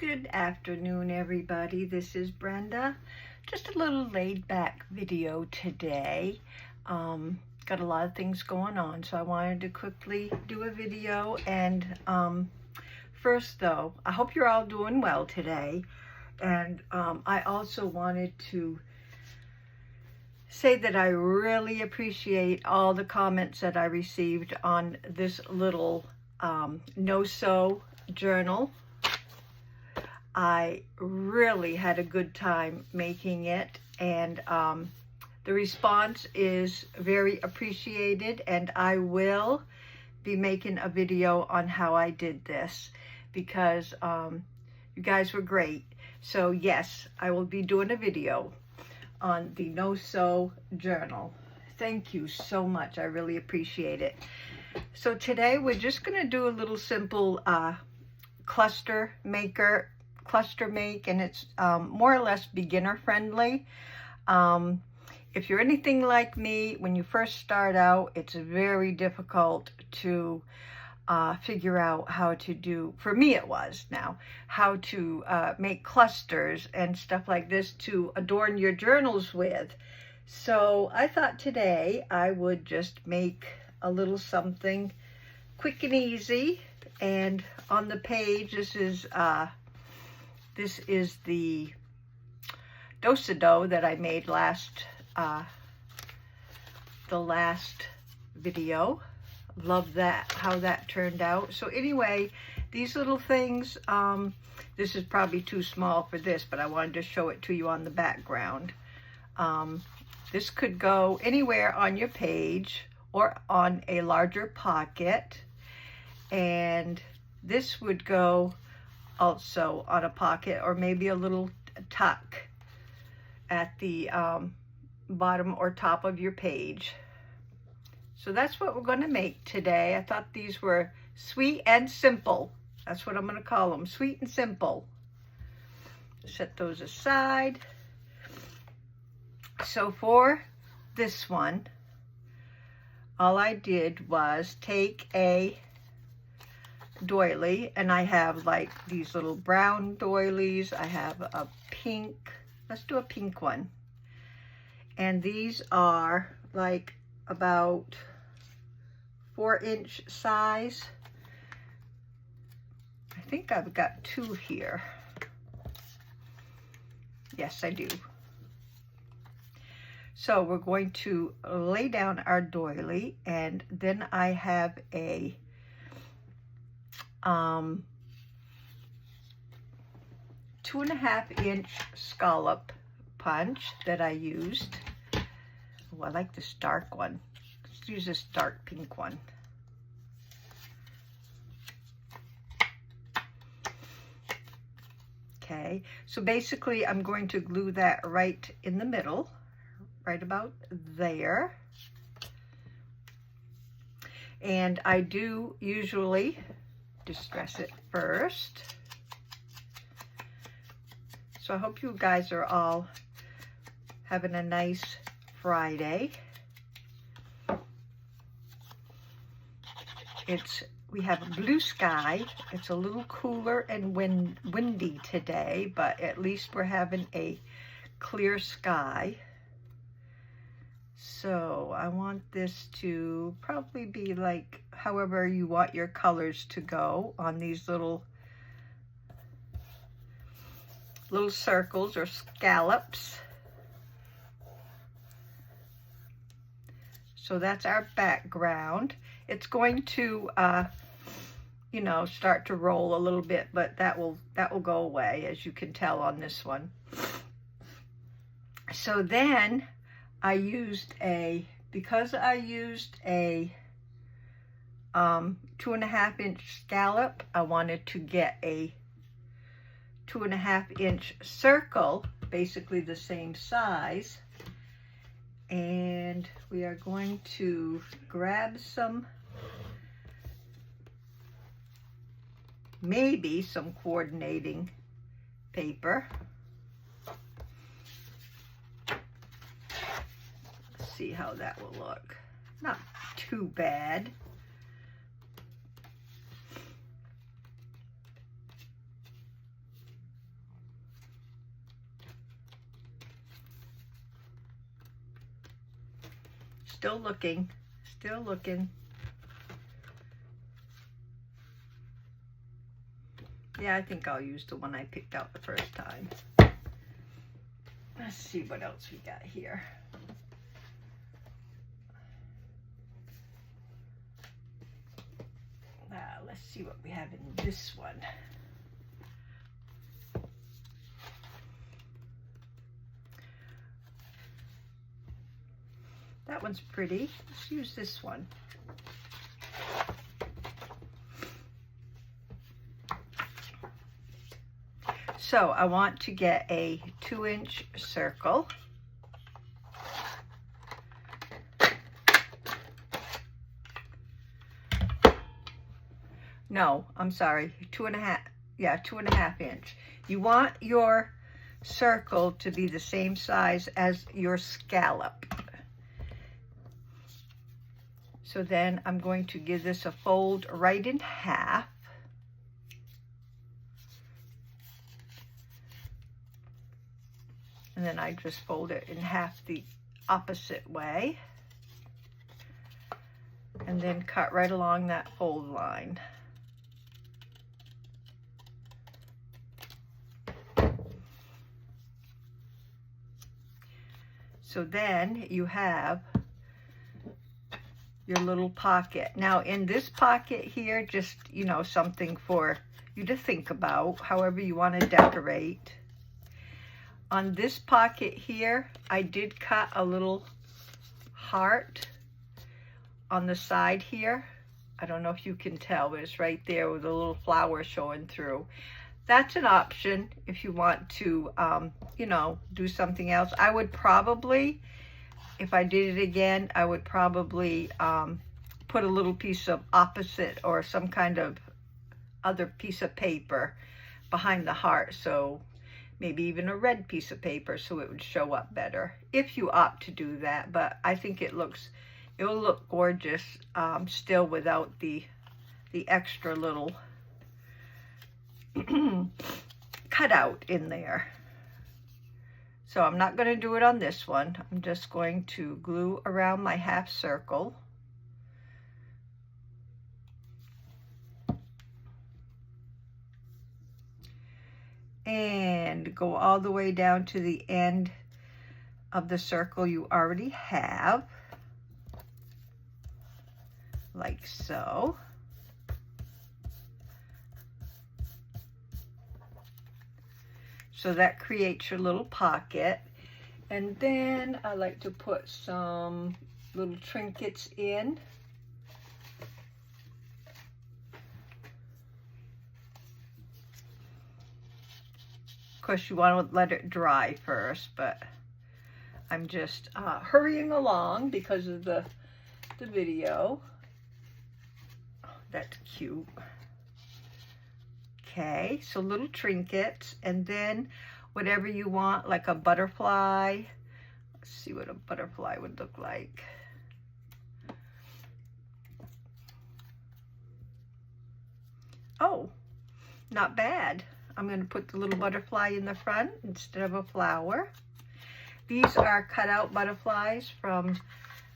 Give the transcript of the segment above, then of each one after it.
Good afternoon, everybody. This is Brenda. Just a little laid-back video today. Got a lot of things going on, so I wanted to quickly do a video. And first, though, I hope you're all doing well today. And I also wanted to say that I really appreciate all the comments that I received on this little no-sew journal. I really had a good time making it, and the response is very appreciated, and I will be making a video on how I did this because you guys were great. So yes, I will be doing a video on the no-sew journal. Thank you so much. I really appreciate it. So today we're just going to do a little simple cluster make, and it's more or less beginner friendly. If you're anything like me, when you first start out, it's very difficult to figure out how to do, for me it was now, how to make clusters and stuff like this to adorn your journals with. So I thought today I would just make a little something quick and easy. And on the page, this is the do-si-do that I made the last video. Love that, how that turned out. So anyway, these little things, this is probably too small for this, but I wanted to show it to you on the background. This could go anywhere on your page or on a larger pocket, and this would go also on a pocket or maybe a little tuck at the bottom or top of your page. So that's what we're going to make today. I thought these were sweet and simple. That's what I'm going to call them, sweet and simple. Set those aside. So for this one, all I did was take a doily, and I have like these little brown doilies. I have a pink, let's do a pink one. And these are like about 4-inch size. I think I've got 2 here. Yes, I do. So we're going to lay down our doily, and then I have a 2.5-inch scallop punch that I used. Oh, I like this dark one. Let's use this dark pink one. Okay, so basically I'm going to glue that right in the middle, right about there. And I do usually distress it first. So I hope you guys are all having a nice Friday. We have a blue sky. It's a little cooler and windy today, but at least we're having a clear sky. So I want this to probably be like however you want your colors to go on these little circles or scallops. So that's our background. It's going to, you know, start to roll a little bit, but that will go away, as you can tell on this one. So then I used because I used a 2.5-inch scallop, I wanted to get a 2.5-inch circle, basically the same size. And we are going to grab maybe some coordinating paper. Let's see how that will look. Not too bad. still looking, still looking. Yeah, I think I'll use the one I picked out the first time. Let's see what else we got here. Let's see what we have in this one. That one's pretty. Let's use this one. So I want to get a 2-inch circle. No, I'm sorry, 2.5, yeah, 2.5 inch. You want your circle to be the same size as your scallop. So then I'm going to give this a fold right in half. And then I just fold it in half the opposite way. And then cut right along that fold line. So then you have your little pocket. Now in this pocket here, just, you know, something for you to think about, however you want to decorate. On this pocket here, I did cut a little heart on the side here. I don't know if you can tell, but it's right there with a little flower showing through. That's an option if you want to, you know, do something else. I would probably, if I did it again, I would probably put a little piece of opposite or some kind of other piece of paper behind the heart. So maybe even a red piece of paper so it would show up better if you opt to do that. But I think it will look gorgeous still without the extra little cutout in there. So I'm not going to do it on this one. I'm just going to glue around my half circle. And go all the way down to the end of the circle you already have, like so. So that creates your little pocket. And then I like to put some little trinkets in. Of course, you want to let it dry first, but I'm just hurrying along because of the video. Oh, that's cute. Okay, so little trinkets, and then whatever you want, like a butterfly. Let's see what a butterfly would look like. Oh, not bad. I'm going to put the little butterfly in the front instead of a flower. These are cut out butterflies from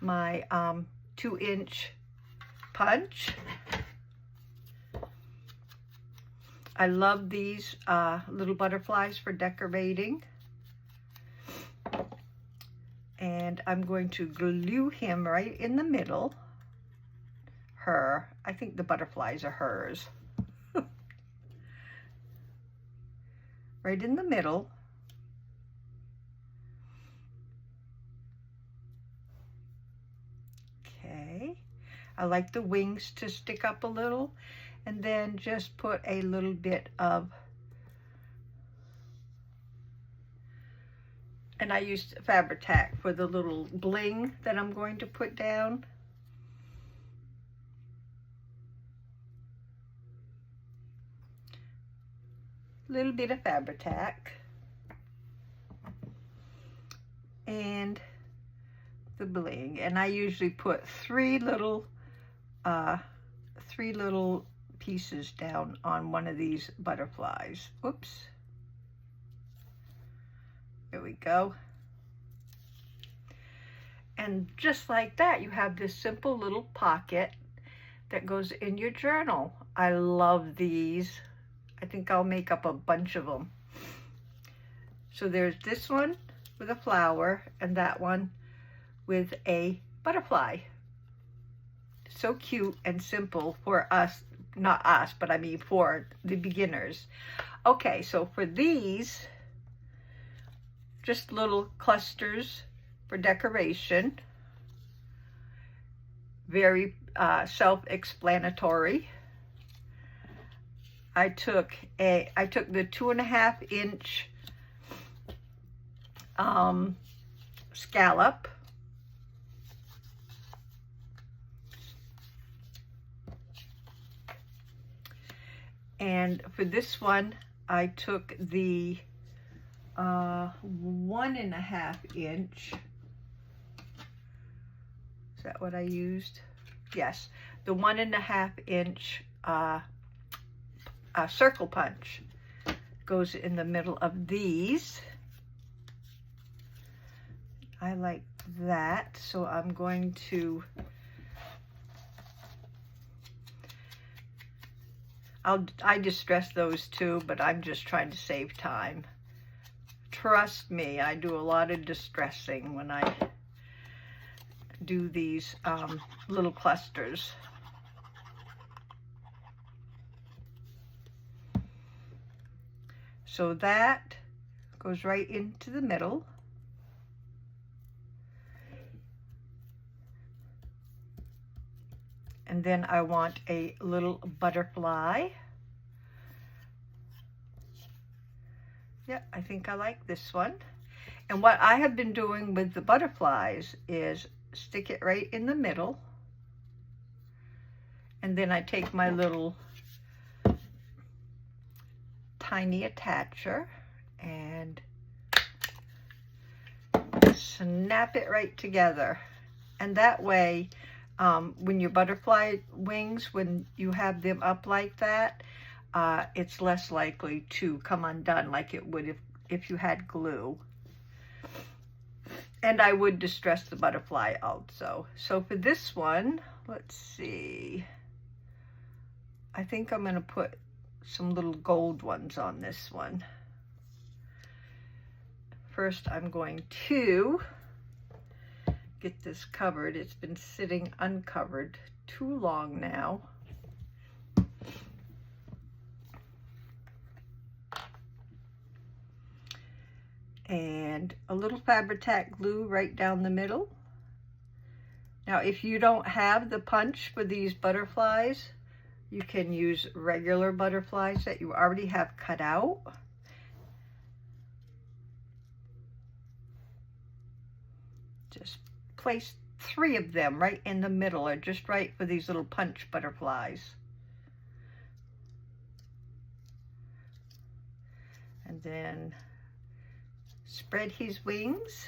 my 2-inch punch. I love these little butterflies for decorating. And I'm going to glue him right in the middle. Her. I think the butterflies are hers. Right in the middle. Okay. I like the wings to stick up a little. And then just put a little bit of, and I used Fabri-Tac for the little bling that I'm going to put down. Little bit of Fabri-Tac. And the bling. And I usually put three little pieces down on one of these butterflies. Oops. There we go. And just like that, you have this simple little pocket that goes in your journal. I love these. I think I'll make up a bunch of them. So there's this one with a flower and that one with a butterfly. So cute and simple for us, not us, but I mean for the beginners. Okay, so for these, just little clusters for decoration. Very self-explanatory. I took the 2.5 inch scallop. And for this one, I took the 1.5 inch. Is that what I used? Yes, the 1.5 inch circle punch goes in the middle of these. I like that, so I'm going to I distress those too, but I'm just trying to save time. Trust me, I do a lot of distressing when I do these little clusters. So that goes right into the middle. And then I want a little butterfly. Yeah, I think I like this one. And what I have been doing with the butterflies is stick it right in the middle. And then I take my little tiny attacher and snap it right together. And that way, when your butterfly wings, when you have them up like that, it's less likely to come undone like it would if you had glue. And I would distress the butterfly also. So for this one, let's see. I think I'm going to put some little gold ones on this one. First, I'm going to get this covered. It's been sitting uncovered too long now. And a little Fabri-Tac glue right down the middle. Now, if you don't have the punch for these butterflies, you can use regular butterflies that you already have cut out. Just place 3 of them right in the middle, or just right for these little punch butterflies. And then spread his wings.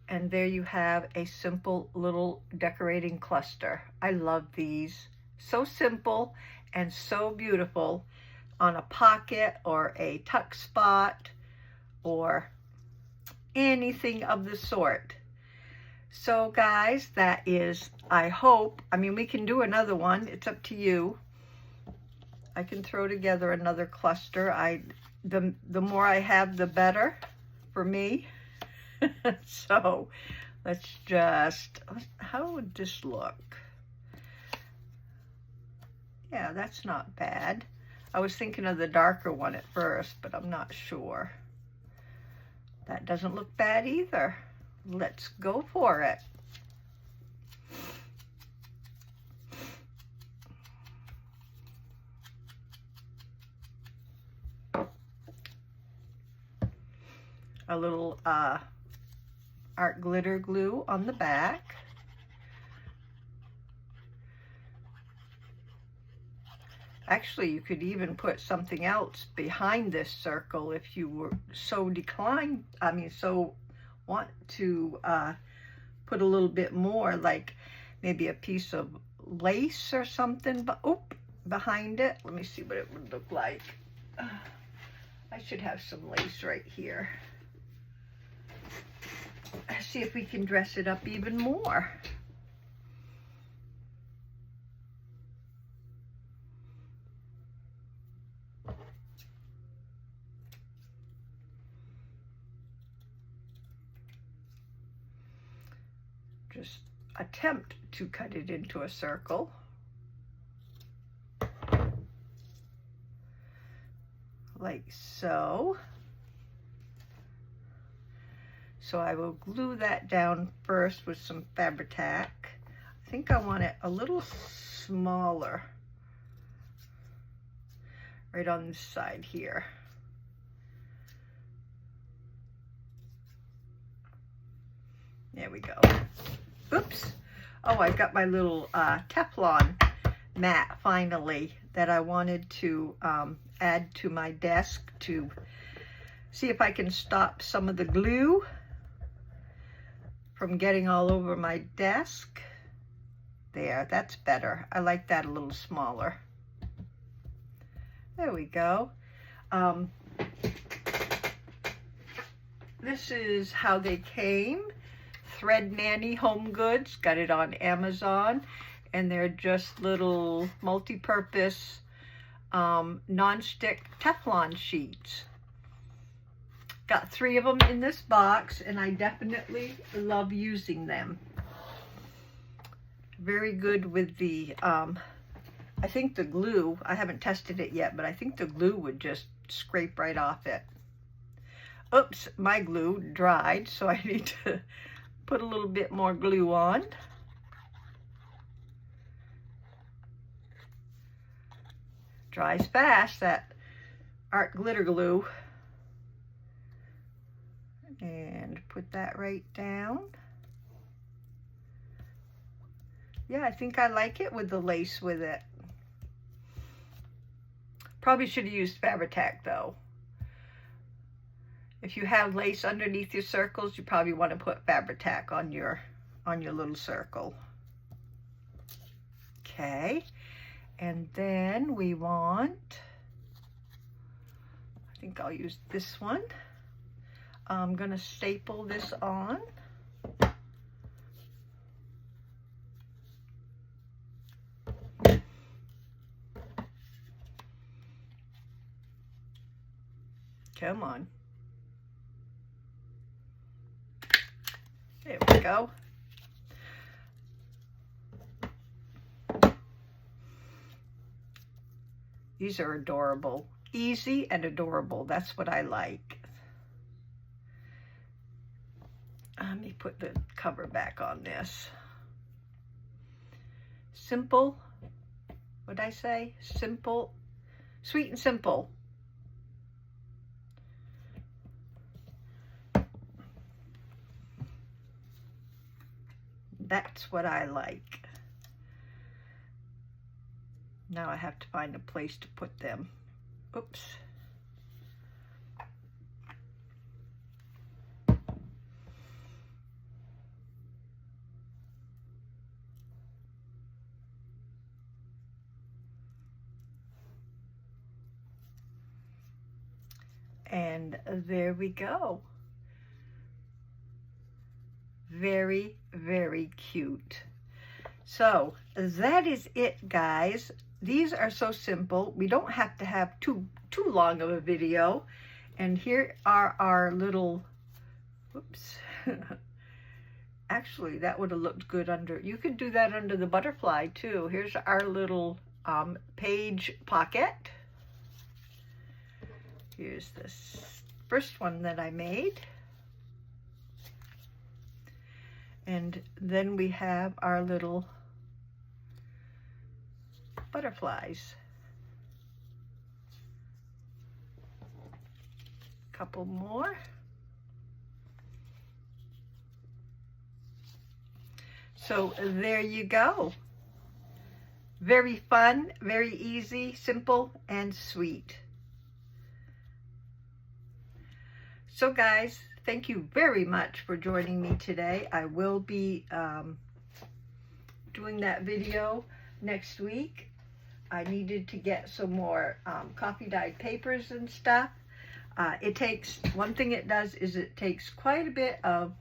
And there you have a simple little decorating cluster. I love these. So simple and so beautiful on a pocket or a tuck spot or anything of the sort. So guys, that is, I hope, I mean, we can do another one. It's up to you. I can throw together another cluster. The more I have, the better for me. So let's just, how would this look? Yeah, that's not bad. I was thinking of the darker one at first, but I'm not sure. That doesn't look bad either. Let's go for it. A little art glitter glue on the back. Actually, you could even put something else behind this circle if you were so so want to put a little bit more, like maybe a piece of lace or something, but behind it. Let me see what it would look like. I should have some lace right here. Let's see if we can dress it up even more. Just attempt to cut it into a circle. Like so. So I will glue that down first with some Fabri-Tac. I think I want it a little smaller. Right on this side here. There we go. Oops. Oh, I've got my little Teflon mat finally that I wanted to add to my desk to see if I can stop some of the glue from getting all over my desk. There, that's better. I like that a little smaller. There we go. This is how they came. Thread Nanny Home Goods, got it on Amazon, and they're just little multi-purpose non-stick Teflon sheets. Got 3 of them in this box, and I definitely love using them. Very good with the, I think the glue, I haven't tested it yet, but I think the glue would just scrape right off it. Oops, my glue dried, so I need to put a little bit more glue on. Dries fast, that art glitter glue. And put that right down. Yeah, I think I like it with the lace with it. Probably should have used Fabri-Tac though. If you have lace underneath your circles, you probably want to put Fabri-Tac on your little circle. Okay, and then we want, I think I'll use this one. I'm gonna staple this on. Come on. There we go. These are adorable. Easy and adorable. That's what I like. Let me put the cover back on this. Simple. What'd I say? Simple. Sweet and simple. That's what I like. Now I have to find a place to put them. Oops. And there we go. Very, very cute. So that is it, guys. These are so simple. We don't have to have too long of a video. And here are our little, whoops. Actually, that would have looked good under, you could do that under the butterfly too. Here's our little page pocket. Here's this first one that I made. And then we have our little butterflies. Couple more. So there you go. Very fun, very easy, simple, and sweet. So guys, thank you very much for joining me today. I will be doing that video next week. I needed to get some more coffee dyed papers and stuff. It takes, one thing it does is it takes quite a bit of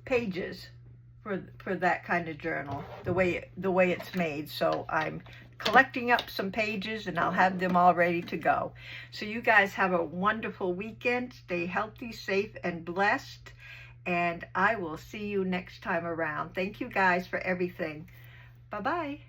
pages for that kind of journal, the way it's made. So I'm collecting up some pages and I'll have them all ready to go. So you guys have a wonderful weekend. Stay healthy, safe, and blessed. And I will see you next time around. Thank you guys for everything. Bye-bye.